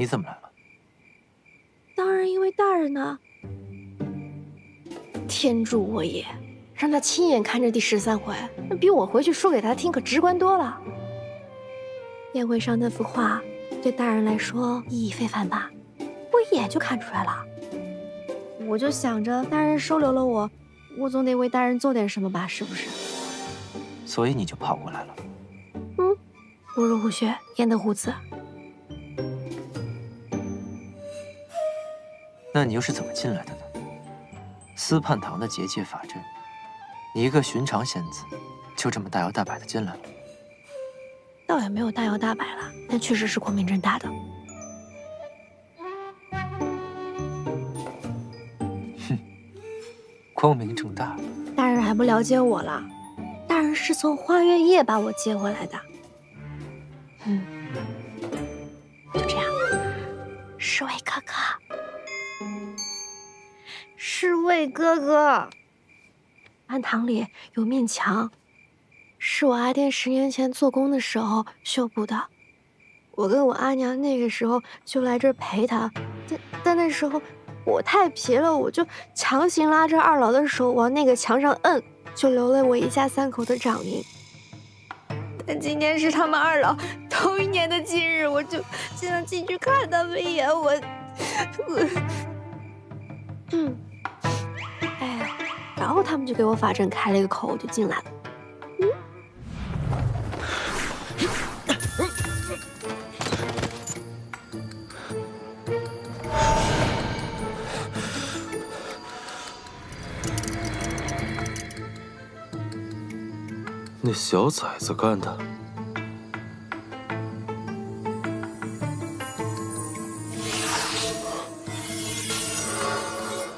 你怎么来了？当然因为大人呢。天助我也！让他亲眼看着第13回，那比我回去说给他听可直观多了。宴会上那幅画，对大人来说意义非凡吧？我一眼就看出来了。我就想着，大人收留了我，我总得为大人做点什么吧，是不是？所以你就跑过来了。不入虎穴，焉得虎子？那你又是怎么进来的呢？司泮堂的结界法阵，你一个寻常仙子，就这么大摇大摆的进来了？倒也没有大摇大摆了，但确实是光明正大的。光明正大。大人还不了解我了，大人是从花月夜把我接回来的。就这样，侍卫哥哥，侍卫哥哥，庵堂里有面墙，是我阿爹10年前做工的时候修补的。我跟我阿娘那个时候就来这儿陪他，但那时候我太皮了，我就强行拉着二老的手往那个墙上摁，就留了我一家3口的掌印。但今天是他们2老头1年的忌日，我就想进去看他们一眼。哎呀，然后他们就给我法阵开了一个口，我就进来了。那小崽子干的。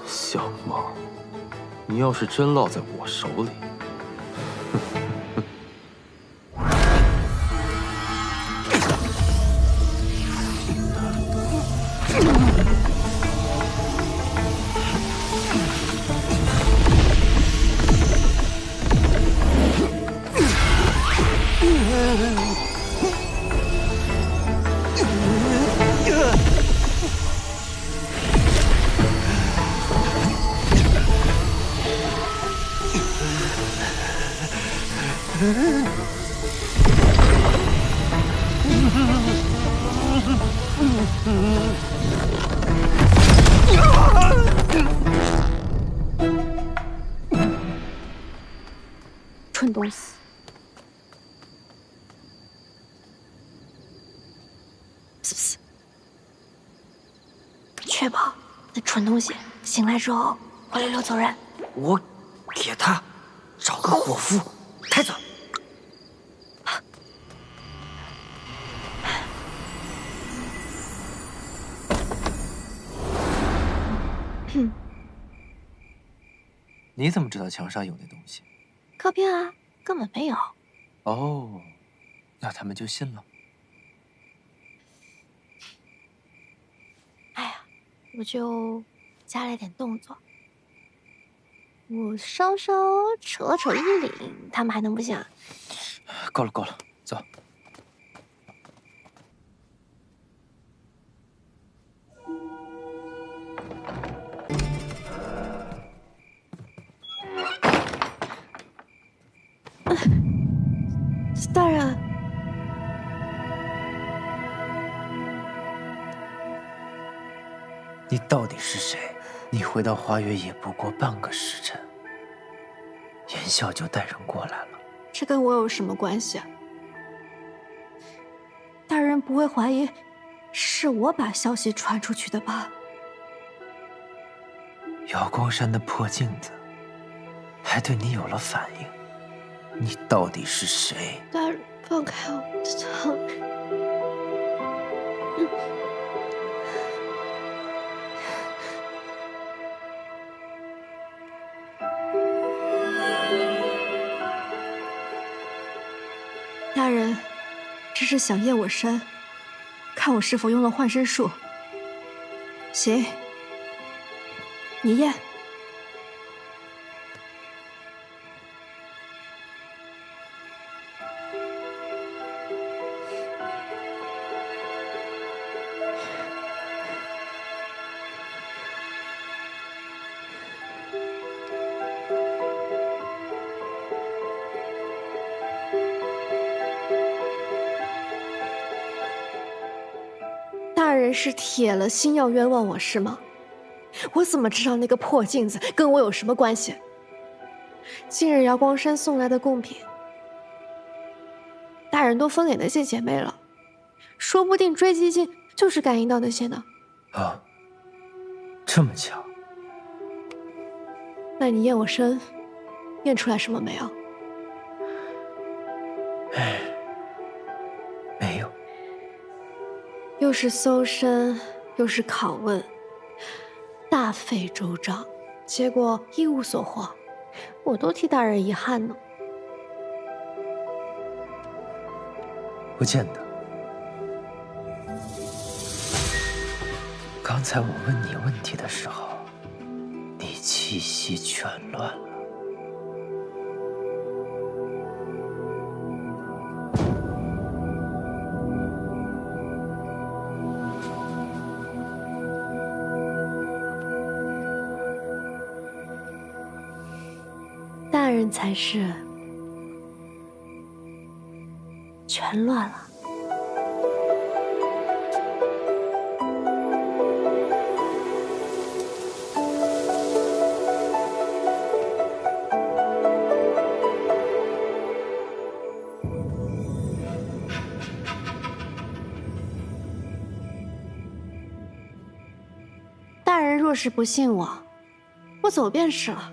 小猫，你要是真落在我手里，蠢东西！确保那蠢东西醒来之后会溜溜走人。我给他找个伙夫带走。你怎么知道墙上有那东西？靠边啊，根本没有。哦，那他们就信了。哎呀，我就加了点动作，我稍稍扯了扯衣领，他们还能不信啊？够了，够了，走。大人，你到底是谁？你回到花月也不过半个时辰，言笑就带人过来了。这跟我有什么关系啊？大人不会怀疑是我把消息传出去的吧？瑶光山的破镜子还对你有了反应，你到底是谁？大人，放开我，疼！大人，这是想验我身，看我是否用了幻身术。行，你验。是铁了心要冤枉我是吗？我怎么知道那个破镜子跟我有什么关系？今日瑶光山送来的贡品，大人都分给那些姐妹了，说不定追击镜就是感应到那些呢。啊，这么巧？那你验我身，验出来什么没有？没有。又是搜身，又是拷问，大费周章，结果一无所获，我都替大人遗憾呢。不见得。刚才我问你问题的时候，你气息全乱了。大人才是全乱了。大人若是不信我，我走便是了。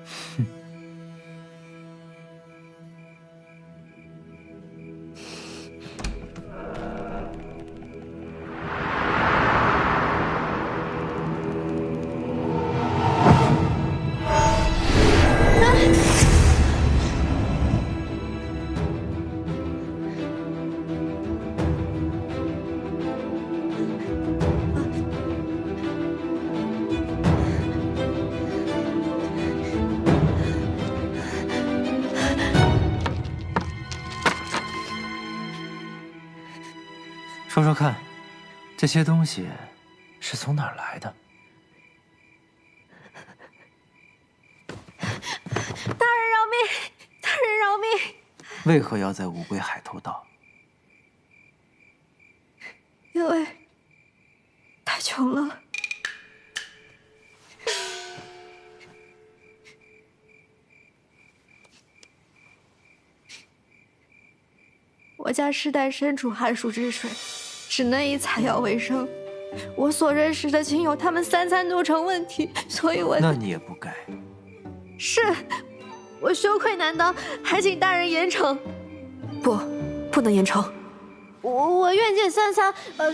说说看，这些东西是从哪儿来的？大人饶命！大人饶命！为何要在乌龟海偷盗？因为太穷了。我家世代身处寒暑之水，只能以采药为生。我所认识的亲友，他们3餐都成问题，所以我……那你也不该。是，我羞愧难当，还请大人严惩。不能严惩。我愿借3餐，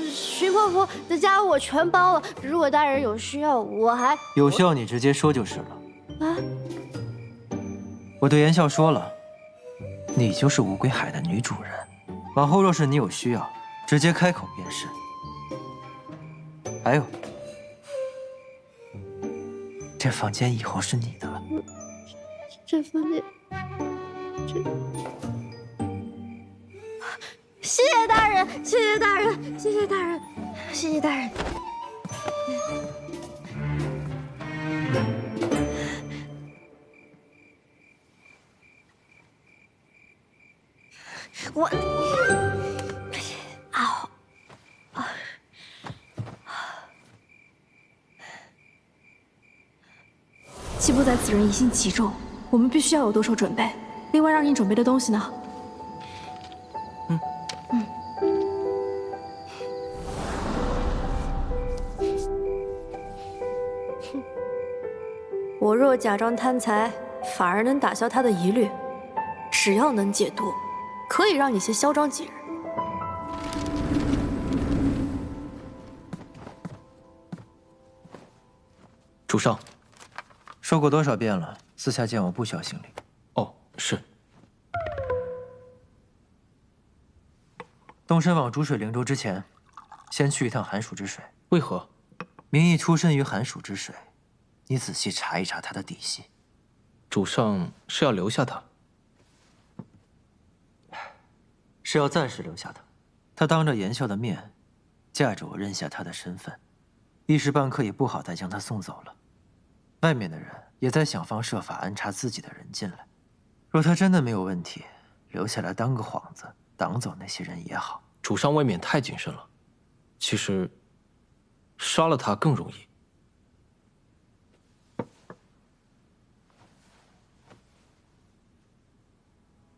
徐婆婆的家务我全包了。如果大人有需要，我还有需要你直接说就是了。啊，我对言笑说了，你就是乌龟海的女主人。往后若是你有需要，直接开口便是。还有，这房间以后是你的了。这房间，谢谢大人，谢谢大人，谢谢大人，谢谢大人。我，嗷，季布在此人疑心极重，我们必须要有多手准备。另外，让你准备的东西呢？我若假装贪财，反而能打消他的疑虑。只要能解毒，可以让你先嚣张几日。主上，说过多少遍了，私下见我不需要行礼。哦，是。动身往逐水灵州之前，先去一趟寒暑之水。为何？明义出身于寒暑之水，你仔细查一查他的底细。主上是要留下他？是要暂时留下他。他当着言笑的面，架着我认下他的身份，一时半刻也不好再将他送走了。外面的人也在想方设法安插自己的人进来。若他真的没有问题，留下来当个幌子，挡走那些人也好。主上未免太谨慎了。其实，杀了他更容易。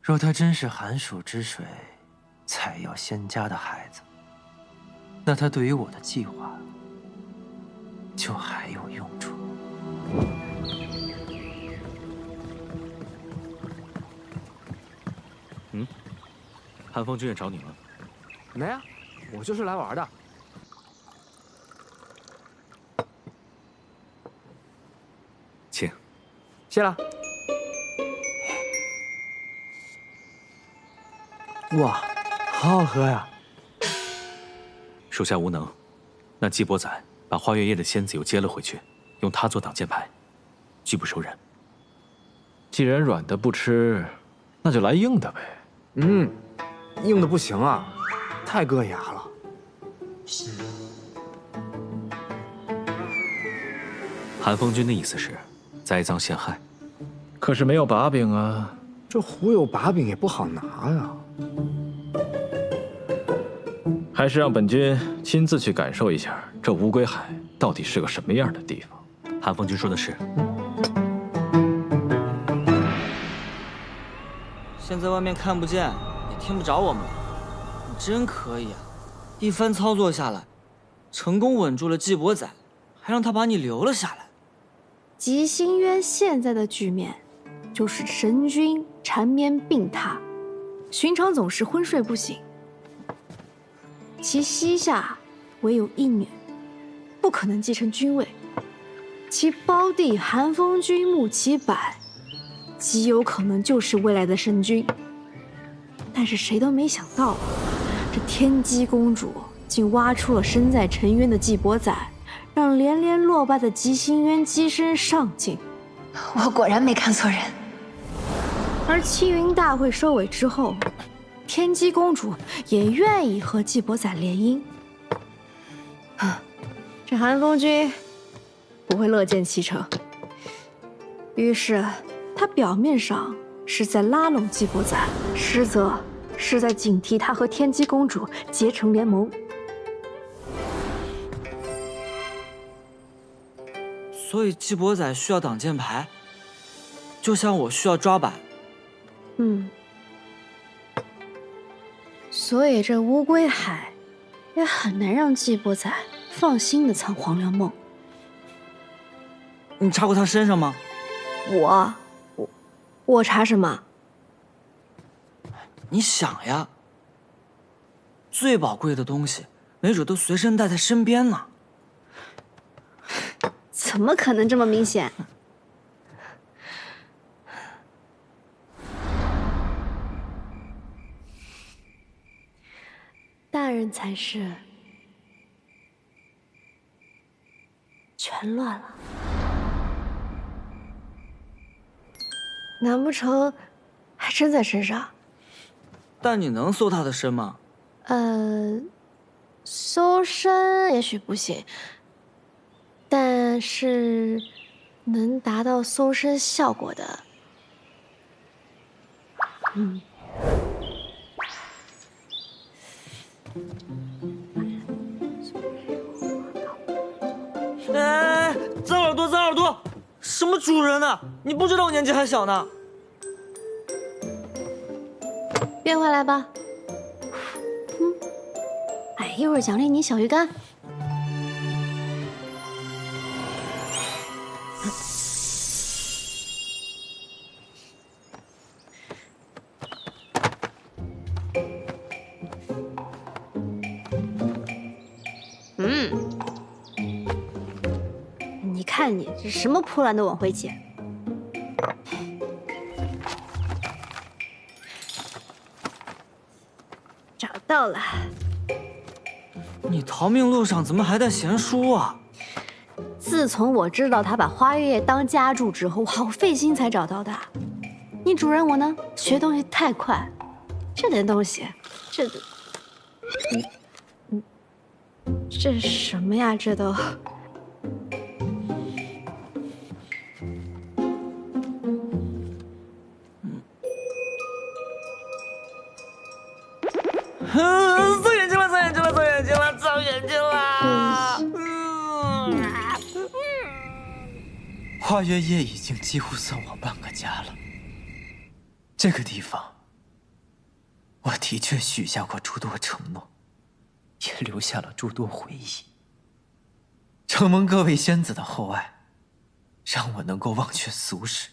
若他真是寒暑之水，采药仙家的孩子，那他对于我的计划就还有用处。韩风君也找你了。没啊，我就是来玩的。请。谢了。哇，好好喝呀！属下无能，那季伯仔把花月夜的仙子又接了回去，用它做挡箭牌，拒不收人。既然软的不吃，那就来硬的呗。硬的不行啊，太硌牙了。韩风君的意思是栽赃陷害，可是没有把柄啊。这壶有把柄也不好拿呀。还是让本君亲自去感受一下这乌龟海到底是个什么样的地方。韩风君说的是。现在外面看不见，也听不着我们了。你真可以啊！一番操作下来，成功稳住了季伯仔，还让他把你留了下来。吉星渊现在的局面，就是神君缠绵病榻，寻常总是昏睡不醒。其膝下唯有一女，不可能继承君位。其胞弟韩风君穆其柏，极有可能就是未来的神君。但是谁都没想到，这天机公主竟挖出了身在沉渊的季伯仔，让连连落败的吉星渊跻身上境。我果然没看错人。而七云大会收尾之后，天机公主也愿意和季伯仔联姻。这韩风君不会乐见其成，于是他表面上是在拉拢季伯仔，实则是在警惕他和天机公主结成联盟。所以季伯仔需要挡箭牌，就像我需要抓板。所以这乌龟海也很难让季伯仔放心的藏黄粱梦。你查过他身上吗？我查什么？你想呀，最宝贵的东西，没准都随身带在身边呢。怎么可能这么明显？大人才是全乱了。难不成还真在身上？但你能搜他的身吗？搜身也许不行，但是能达到搜身效果的，哎，脏耳朵，脏耳朵！什么主人呢？你不知道我年纪还小呢。变回来吧。哎，一会儿奖励你小鱼干。你看你这什么破烂都往回捡。找到了。你逃命路上怎么还带闲书啊？自从我知道他把花月夜当家住之后，我好费心才找到的。你主人我呢，学东西太快，这点东西，这是什么呀？这都。造眼睛了，造眼睛了，造眼睛了，造眼睛了！花月夜已经几乎算我半个家了。这个地方，我的确许下过诸多承诺，也留下了诸多回忆。承蒙各位仙子的厚爱，让我能够忘却俗世，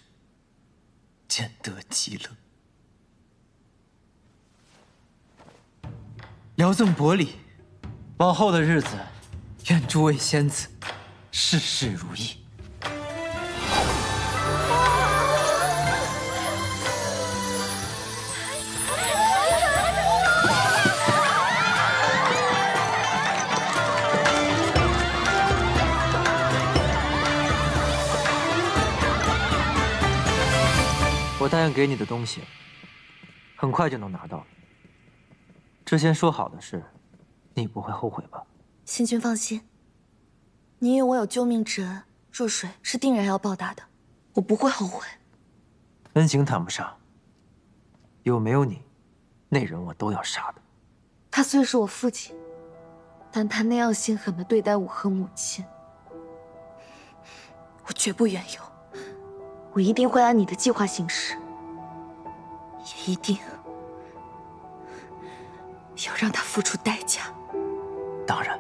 见得极乐。聊赠薄礼，往后的日子，愿诸位仙子事事如意。我答应给你的东西，很快就能拿到了。之前说好的事，你不会后悔吧？星君放心，你与我有救命之恩，若水是定然要报答的，我不会后悔。恩情谈不上，有没有你，那人我都要杀的。他虽是我父亲，但他那样心狠地对待我和母亲，我绝不远游。我一定会按你的计划行事，也一定要让他付出代价。当然，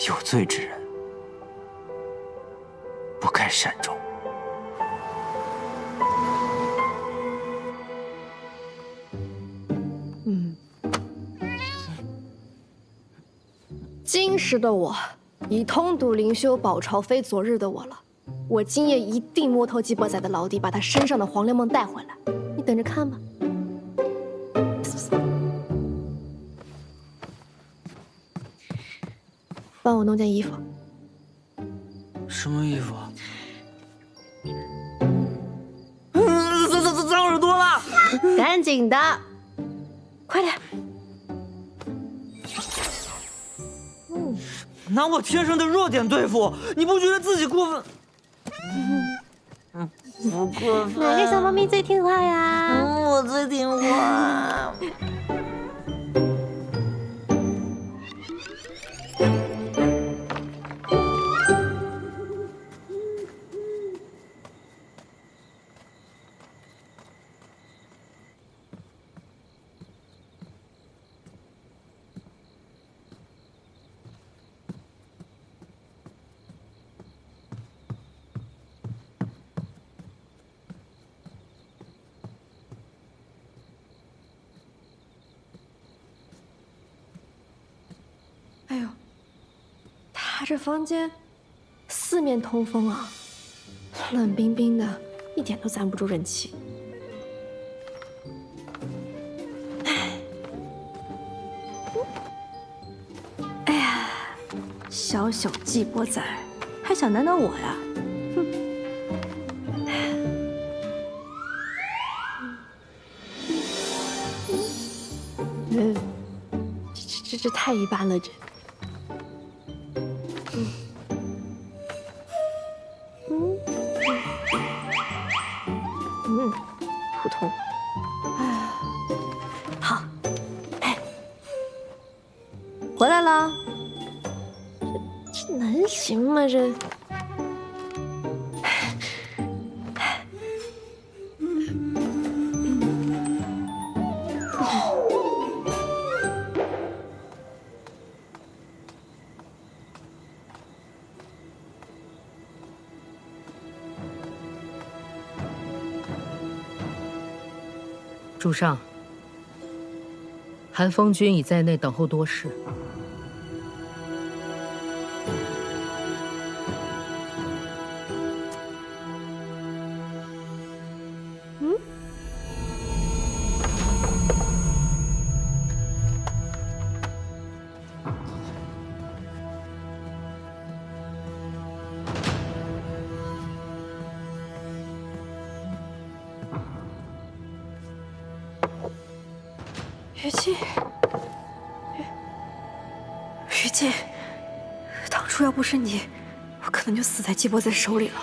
有罪之人不该善终。今时的我，已通读灵修，宝朝非昨日的我了。我今夜一定摸透季伯仔的老底，把他身上的黄粱梦带回来。你等着看吧。帮我弄件衣服。什么衣服啊？脏耳朵了！赶紧的，快点。拿我天生的弱点对付，你不觉得自己过分？不过分。哪个小猫咪最听话呀？我最听话。哎呦，他这房间四面通风啊，冷冰冰的，一点都攒不住人气。哎呀，小小季伯仔还想难倒我呀？哼！这太一般了，这。普通。哎，好，哎，回来了。这能行吗？这。主上，韩风君已在内等候多时。于静，于静，当初要不是你，我可能就死在季伯仔手里了。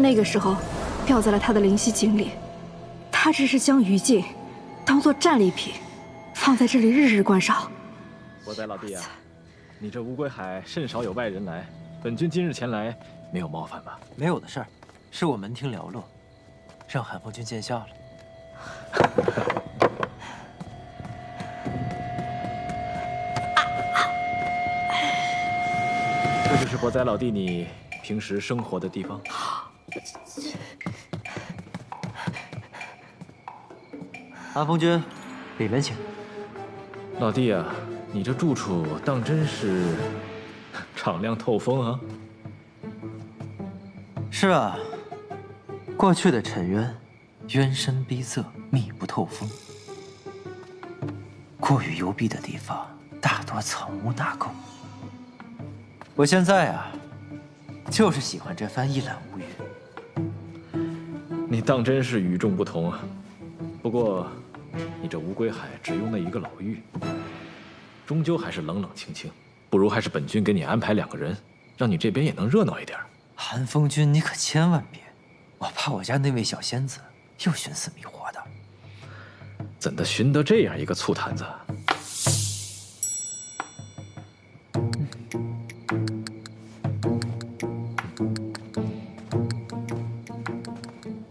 那个时候掉在了他的灵犀井里，他只是将于禁当做战利品，放在这里日日关烧。我在老弟啊，你这乌龟海甚少有外人来，本君今日前来没有冒犯吧？没有的事儿，是我门庭寥落，让韩风君见笑了。这就是博仔老弟你平时生活的地方。韩风君，里面请。老弟啊，你这住处当真是敞亮透风啊！是啊，过去的沉渊，渊深逼塞，密不透风。过于幽闭的地方，大多藏污纳垢。我现在啊，就是喜欢这番一览无余。你当真是与众不同啊！不过，你这乌龟海只用那一个老妪，终究还是冷冷清清。不如还是本君给你安排2个人，让你这边也能热闹一点。韩风君，你可千万别，我怕我家那位小仙子又寻死觅活的。怎的寻得这样一个醋坛子？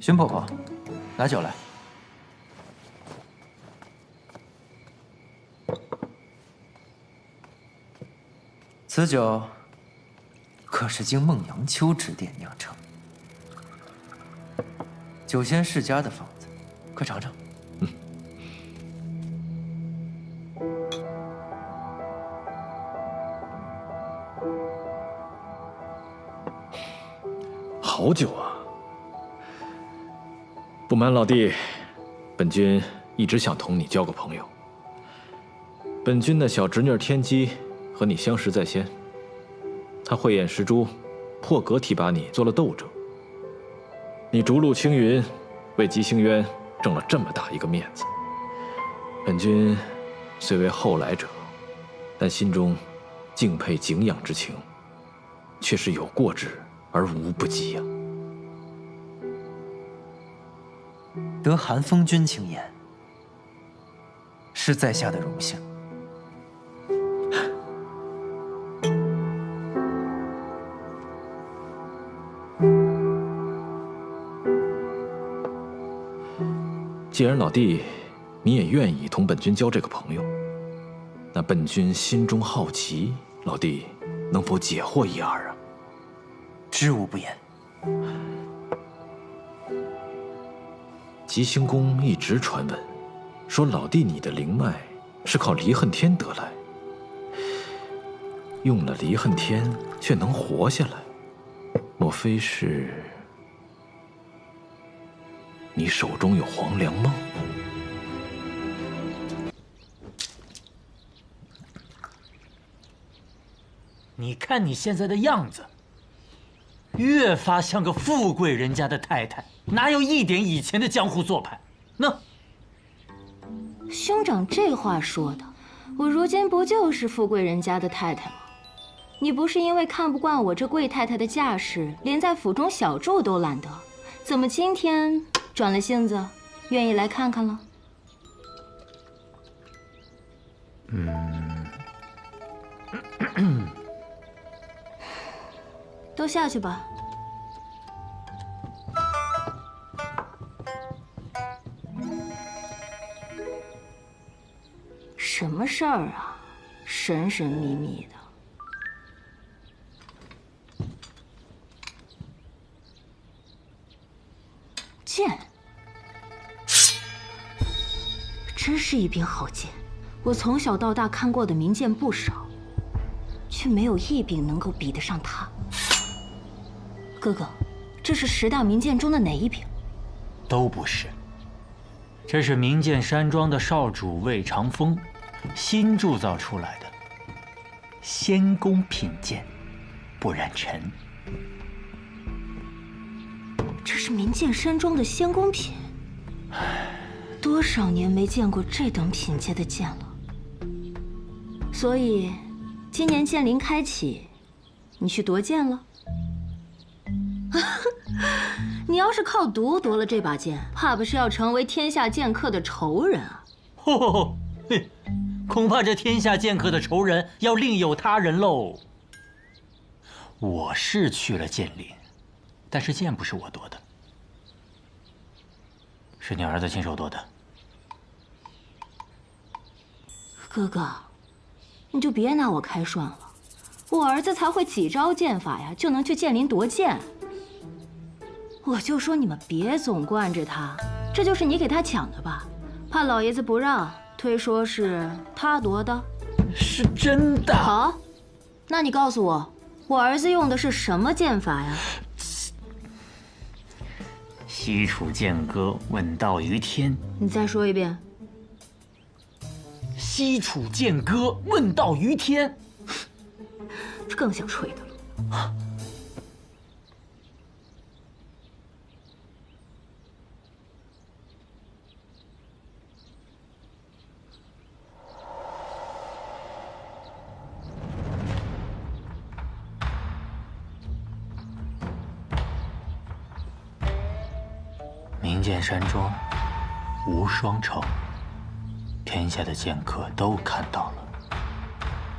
荀婆婆，拿酒来。此酒可是经孟阳秋指点酿成，酒仙世家的方子，快尝尝。好酒啊！不瞒老弟，本君一直想同你交个朋友。本君的小侄女天机和你相识在先，她慧眼识珠，破格提拔你做了斗者。你逐鹿青云，为吉星渊挣了这么大一个面子。本君虽为后来者，但心中敬佩敬仰之情，却是有过之而无不及呀。得韩风君青言，是在下的荣幸。既然老弟你也愿意同本君交这个朋友，那本君心中好奇，老弟能否解惑一二啊？知无不言。吉星宫一直传闻，说老弟你的灵脉是靠离恨天得来，用了离恨天却能活下来，莫非是你手中有黄粱梦？你看你现在的样子，越发像个富贵人家的太太，哪有一点以前的江湖做派？那兄长这话说的，我如今不就是富贵人家的太太吗？你不是因为看不惯我这贵太太的架势，连在府中小住都懒得，怎么今天转了性子，愿意来看看了？都下去吧。什么事儿啊？神神秘秘的。剑，真是一柄好剑。我从小到大看过的名剑不少，却没有一柄能够比得上它。哥哥，这是10大名剑中的哪一柄？都不是，这是名剑山庄的少主魏长风新铸造出来的仙宫品剑，不染尘。这是名剑山庄的仙宫品，多少年没见过这等品阶的剑了。所以，今年剑灵开启，你去夺剑了？你要是靠毒夺了这把剑，怕不是要成为天下剑客的仇人啊！吼，恐怕这天下剑客的仇人要另有他人喽。我是去了剑林，但是剑不是我夺的，是你儿子亲手夺的。哥哥，你就别拿我开涮了，我儿子才会几招剑法呀，就能去剑林夺剑。我就说你们别总惯着他，这就是你给他抢的吧？怕老爷子不让，推说是他夺的。是真的。好，那你告诉我，我儿子用的是什么剑法呀？西楚剑歌，问道于天。你再说一遍。西楚剑歌，问道于天。这更像吹的了。明剑山庄，无双城，天下的剑客都看到了，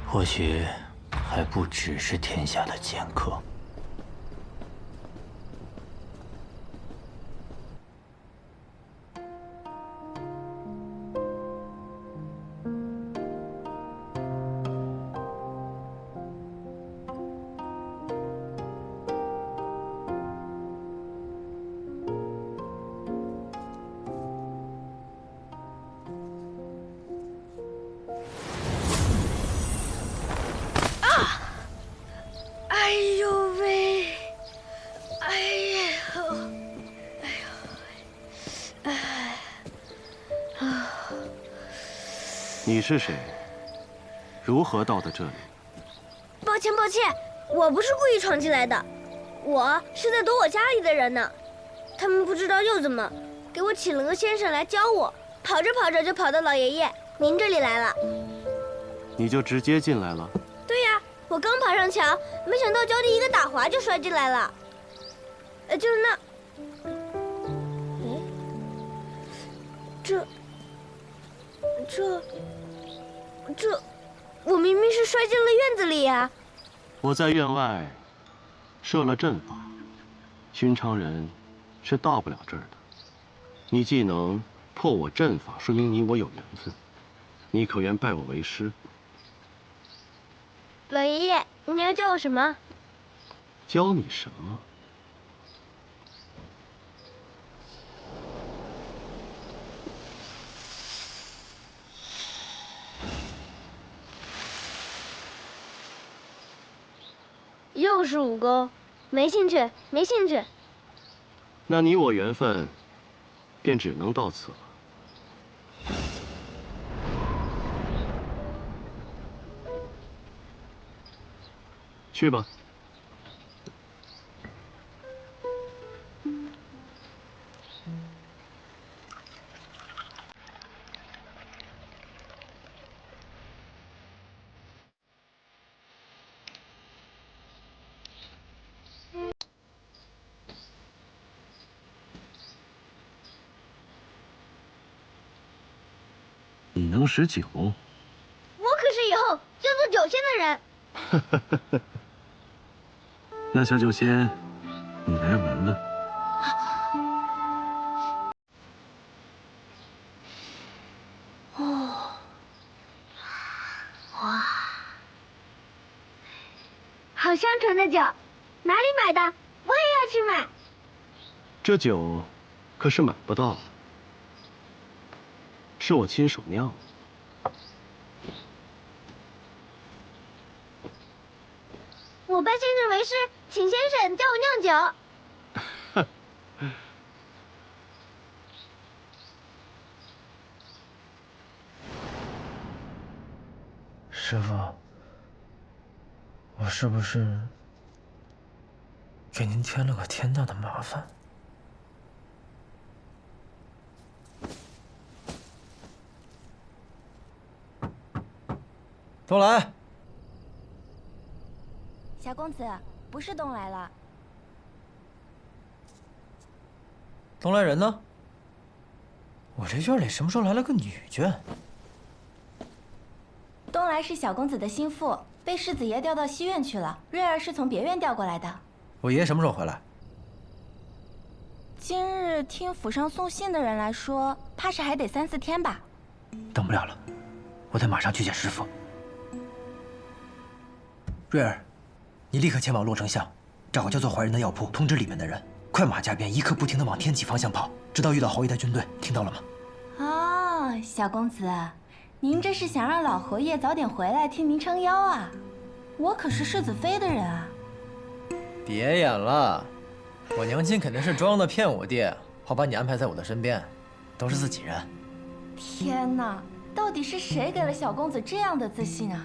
或许还不只是天下的剑客。哎呦喂！哎呦！你是谁？如何到的这里？抱歉，抱歉，我不是故意闯进来的，我是在躲我家里的人呢。他们不知道又怎么，给我请了个先生来教我，跑着跑着就跑到老爷爷您这里来了。你就直接进来了？对呀，我刚爬上桥，没想到脚底一个打滑就摔进来了。就是那，哎，这，我明明是摔进了院子里呀。我在院外设了阵法，寻常人是到不了这儿的。你既能破我阵法，说明你我有缘分。你可愿拜我为师？老爷爷，你要教我什么？教你什么？又是武功，没兴趣，没兴趣。那你我缘分便只能到此了。去吧。你能使酒？我可是以后要做酒仙的人。那小酒仙，你来闻闻。哦，哇，好香醇的酒，哪里买的？我也要去买。这酒可是买不到的，是我亲手酿的。我拜先生为师，请先生教我酿酒。师傅，我是不是给您添了个天大的麻烦？东来，小公子，不是东来了。东来人呢？我这院里什么时候来了个女眷？东来是小公子的心腹，被世子爷调到西院去了。瑞儿是从别院调过来的。我爷什么时候回来？今日听府上送信的人来说，怕是还得3、4天吧。等不了了，我得马上去见师傅。瑞儿，你立刻前往洛城巷，找个叫做怀仁的药铺，通知里面的人，快马加鞭，一刻不停地往天启方向跑，直到遇到侯爷的军队，听到了吗？哦，小公子，您这是想让老侯爷早点回来替您撑腰啊？我可是世子妃的人啊！别演了，我娘亲肯定是装的骗我爹，好把你安排在我的身边，都是自己人。天哪，到底是谁给了小公子这样的自信啊？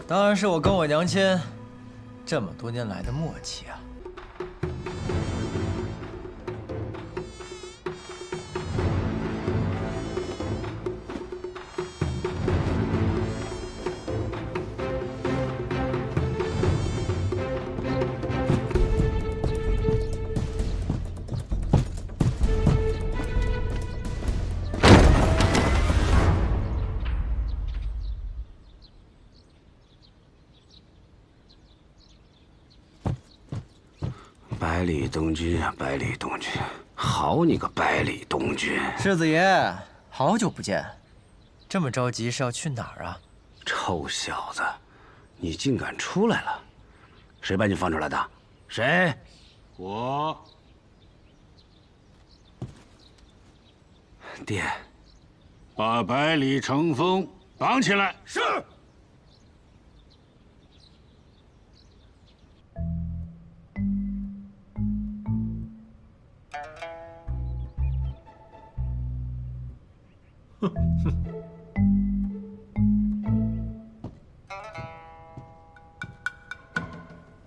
当然是我跟我娘亲这么多年来的默契啊。百里东君啊，百里东君，好你个百里东君！世子爷，好久不见，这么着急是要去哪儿啊？臭小子，你竟敢出来了！谁把你放出来的？谁？我。爹，把百里成风绑起来。是。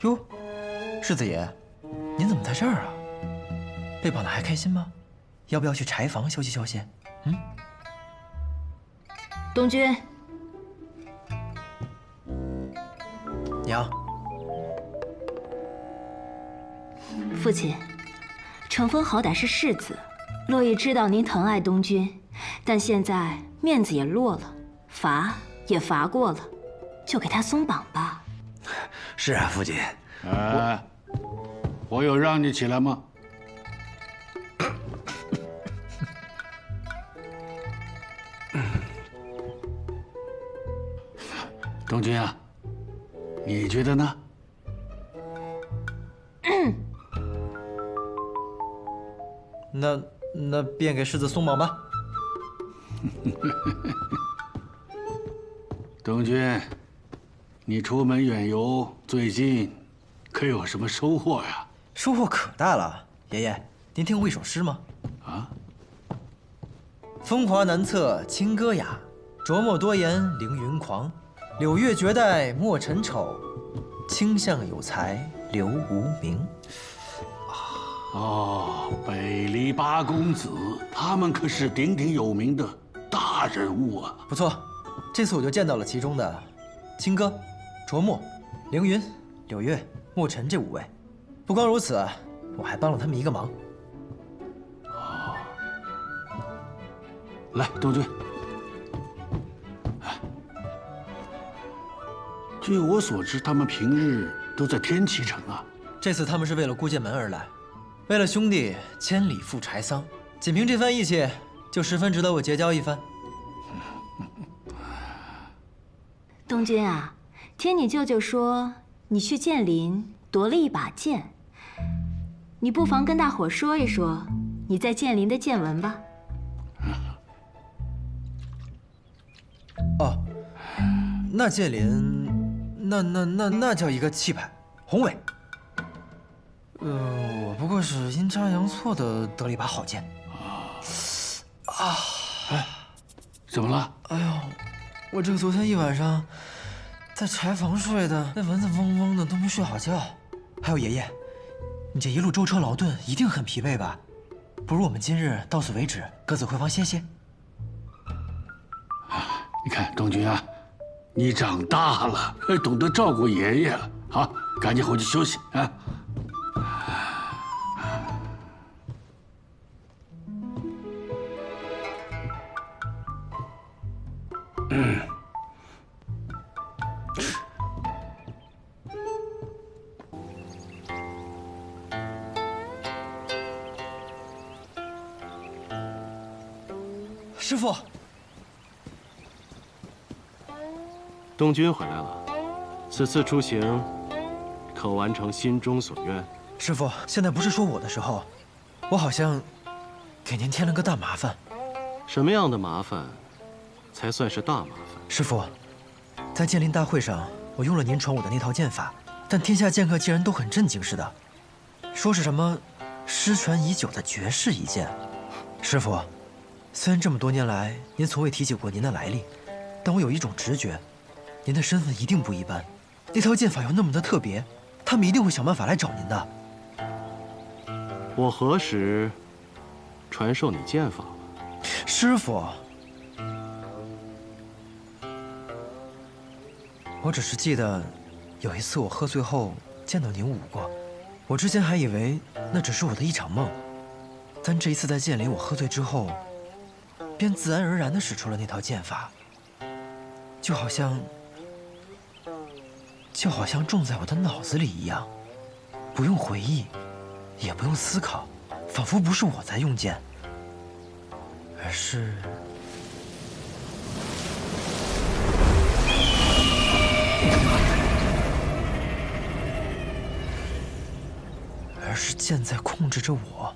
哟，世子爷，您怎么在这儿啊？被绑的还开心吗？要不要去柴房休息休息？嗯。东君，娘，父亲，成风好歹是世子，洛邑知道您疼爱东君。但现在面子也落了，罚也罚过了，就给他松绑吧。是啊，父亲。哎，我有让你起来吗？东君啊，你觉得呢？那便给世子松绑吧。东君，你出门远游，最近可有什么收获呀？收获可大了，爷爷，您听过一首诗吗？啊？风华难测清歌雅，琢磨多言凌云狂。柳月绝代莫尘丑，卿相有才留无名。哦，北篱八公子，他们可是鼎鼎有名的大人物啊！不错，这次我就见到了其中的清歌、卓墨、凌云、柳月、墨尘这5位。不光如此，我还帮了他们一个忙。哦，来，东君。据我所知，他们平日都在天启城啊。这次他们是为了孤剑门而来，为了兄弟千里赴柴桑，仅凭这番义气，就十分值得我结交一番。东君啊，听你舅舅说你去剑林夺了一把剑，你不妨跟大伙说一说你在剑林的见闻吧。哦，那剑林，那叫一个气派宏伟。我不过是阴差阳错的得了一把好剑。哎，怎么了？哎呦，我这个昨天一晚上在柴房睡的，那蚊子嗡嗡的都没睡好觉。还有爷爷，你这一路舟车劳顿，一定很疲惫吧？不如我们今日到此为止，各自回房歇歇。你看，东君啊，你长大了，懂得照顾爷爷了。好，赶紧回去休息啊。师傅，东君回来了，此次出行可完成心中所愿？师傅，现在不是说我的时候，我好像给您添了个大麻烦。什么样的麻烦才算是大麻烦？师傅，在剑林大会上，我用了您传我的那套剑法，但天下剑客竟然都很震惊似的，说是什么失传已久的绝世一剑。师傅，虽然这么多年来您从未提起过您的来历，但我有一种直觉，您的身份一定不一般。那套剑法又那么的特别，他们一定会想办法来找您的。我何时传授你剑法了？师傅，我只是记得有一次我喝醉后见到您舞过，我之前还以为那只是我的一场梦，但这一次在剑林，我喝醉之后，便自然而然地使出了那套剑法，就好像种在我的脑子里一样，不用回忆，也不用思考，仿佛不是我在用剑，而是剑在控制着我。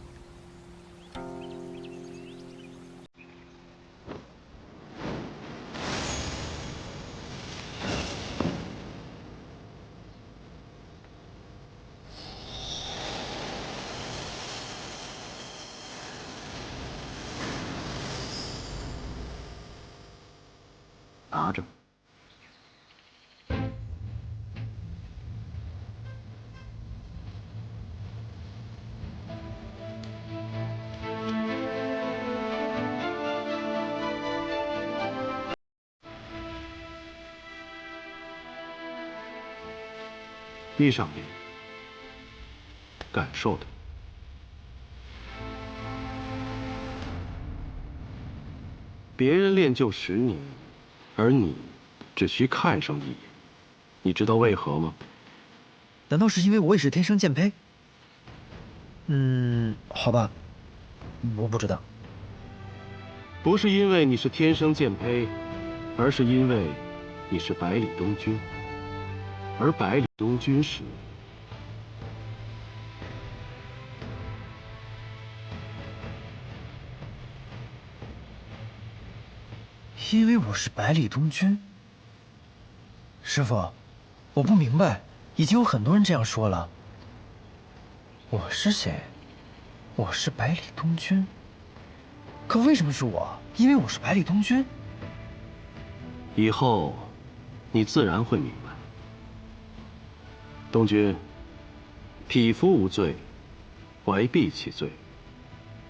拿着。闭上眼，感受它。别人练就10年，而你只需看上一眼，你知道为何吗？难道是因为我也是天生剑胚？好吧，我不知道。不是因为你是天生剑胚，而是因为你是百里东君，而百里东君是因为我是百里东君。师傅，我不明白，已经有很多人这样说了。我是谁？我是百里东君。可为什么是我？因为我是百里东君。以后你自然会明白。东君，匹夫无罪，怀璧其罪。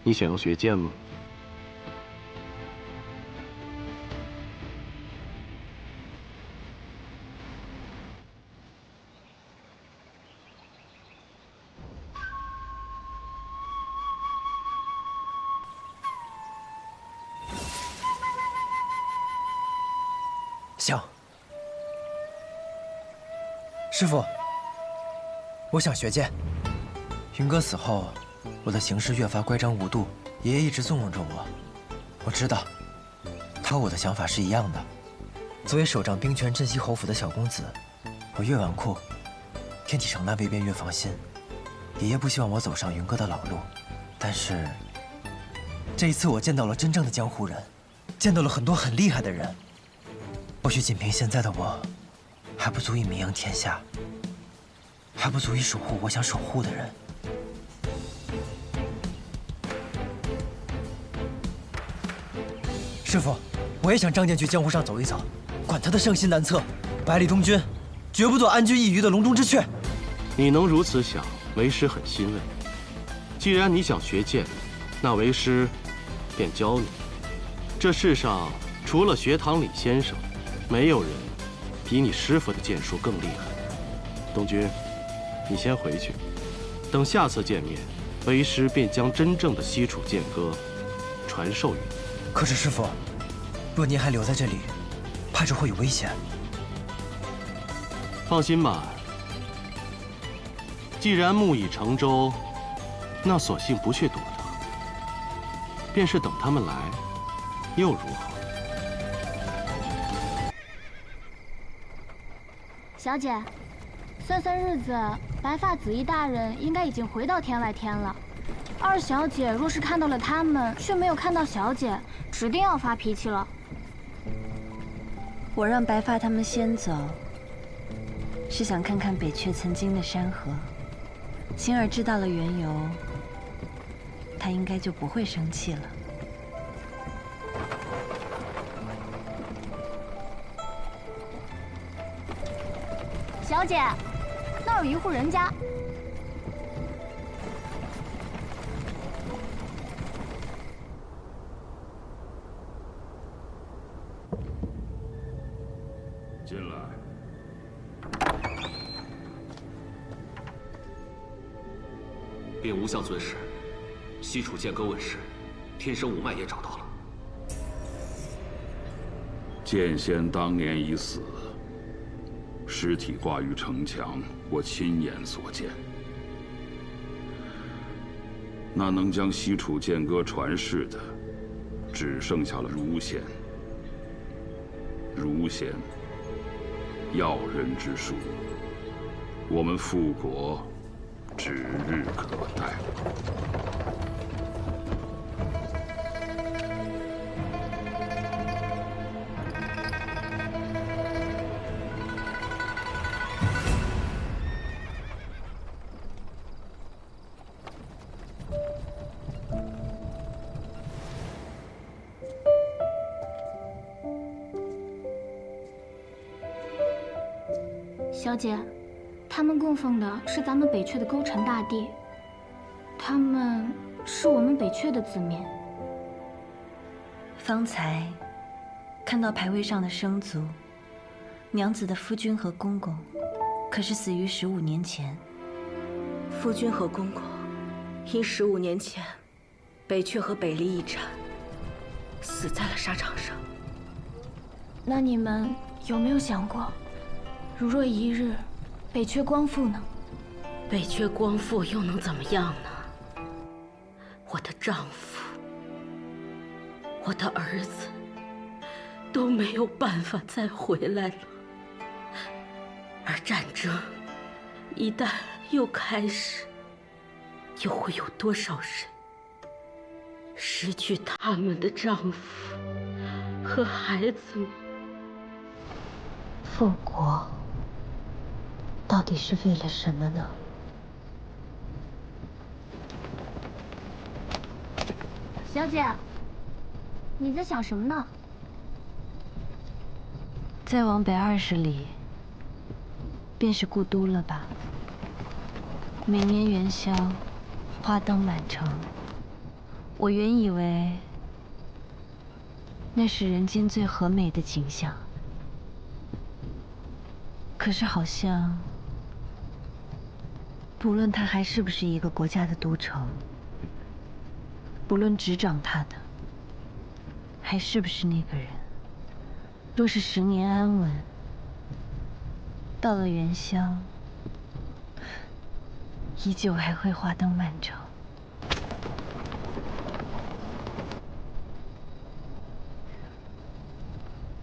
你想要学剑吗？行。师傅，我想学剑。云哥死后，我的行事越发乖张无度，爷爷一直纵容着我。我知道，他和我的想法是一样的。作为手掌兵权镇西侯府的小公子，我越纨绔，天启城那边便越放心。爷爷不希望我走上云哥的老路，但是这一次我见到了真正的江湖人，见到了很多很厉害的人。或许仅凭现在的我，还不足以名扬天下，还不足以守护我想守护的人。师傅，我也想仗剑去江湖上走一走，管他的圣心难测，百里东君绝不做安居一隅的笼中之雀。你能如此想，为师很欣慰。既然你想学剑，那为师便教你。这世上除了学堂李先生，没有人比你师傅的剑术更厉害。东君，你先回去，等下次见面，为师便将真正的西楚剑歌传授于你。可是师傅，若您还留在这里，怕是会有危险。放心吧，既然木已成舟，那索性不去躲他，便是等他们来，又如何？小姐，算算日子，白发紫衣大人应该已经回到天外天了。二小姐若是看到了他们，却没有看到小姐，指定要发脾气了。我让白发他们先走，是想看看北阙曾经的山河。星儿知道了缘由，他应该就不会生气了。小姐，那儿有一户人家。进来。禀无相尊师，西楚剑歌问世，天生五脉也找到了。剑仙当年已死，尸体挂于城墙，我亲眼所见。那能将西楚剑歌传世的，只剩下了儒仙。儒仙，要人之术，我们复国指日可待。小姐，他们供奉的是咱们北阙的勾陈大帝，他们是我们北阙的子民。方才看到牌位上的生卒，娘子的夫君和公公，可是死于15年前。夫君和公公，因15年前北阙和北离一战，死在了沙场上。那你们有没有想过？如若一日北阙光复呢？北阙光复又能怎么样呢？我的丈夫，我的儿子都没有办法再回来了。而战争一旦又开始，又会有多少人失去他们的丈夫和孩子们？复国到底是为了什么呢？小姐，你在想什么呢？再往北20里，便是故都了吧？每年元宵，花灯满城。我原以为那是人间最和美的景象，可是好像不论它还是不是一个国家的都城，不论执掌它的还是不是那个人，若是10年安稳，到了元宵，依旧还会花灯满城。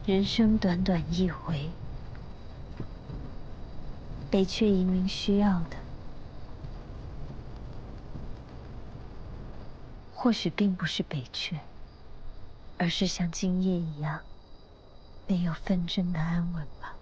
人生短短一回，北阙移民需要的，或许并不是北阙，而是像今夜一样没有纷争的安稳吧。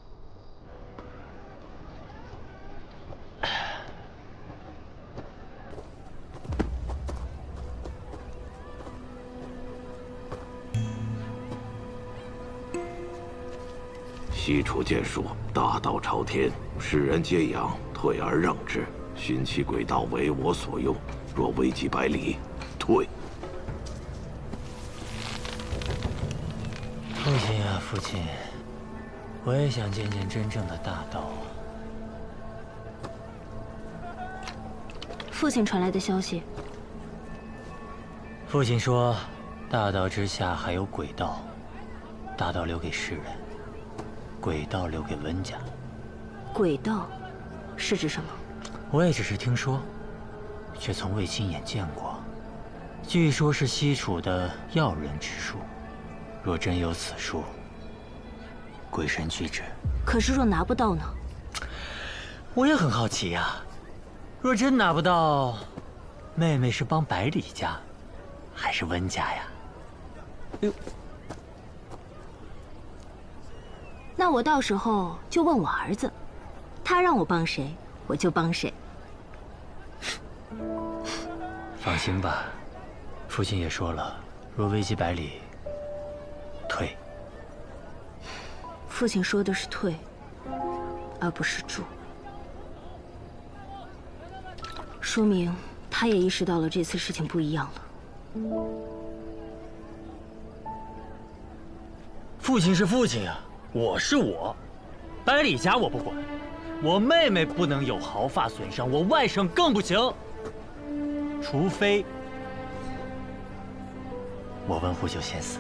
西楚剑术大道朝天，世人皆仰，退而让之，寻其轨道为我所用。若危及百里，退。父亲啊，父亲，我也想见见真正的大道。父亲传来的消息。父亲说，大道之下还有鬼道，大道留给世人，鬼道留给温家。鬼道是指什么？我也只是听说，却从未亲眼见过。据说是西楚的要人之术。若真有此书，鬼神俱知。可是若拿不到呢？我也很好奇呀。若真拿不到，妹妹是帮百里家，还是温家呀？哎呦，那我到时候就问我儿子，他让我帮谁，我就帮谁。放心吧，父亲也说了，若危及百里，退。父亲说的是退，而不是住，说明他也意识到了这次事情不一样了。父亲是父亲啊，我是我，百里家我不管，我妹妹不能有毫发损伤，我外甥更不行。除非我文虎就先死。